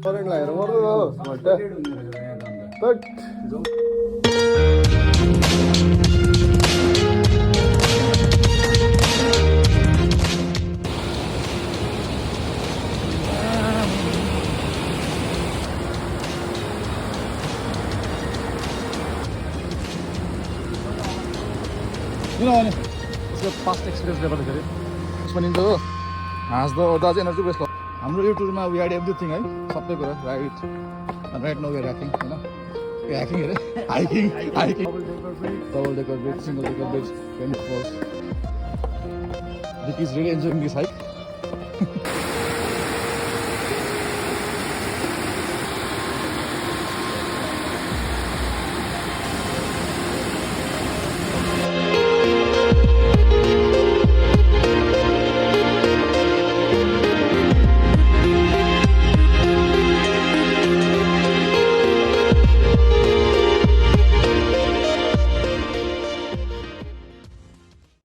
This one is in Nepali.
Current line, what are those? But किनभने यसको पास्ट एक्सपिरियन्सले गर्दाखेरि यसमा निन्छ हो हाँस्दा ओर्दा चाहिँ एनर्जी बेस्ट हाम्रो यो टुरमा वी ह्याड एभ्रिथिङ है सबै कुरा right right no way hacking होइन ह्याकिङ अरे hiking hiking double decker bridge single decker bridge 24 Vicky is really enjoying this hike.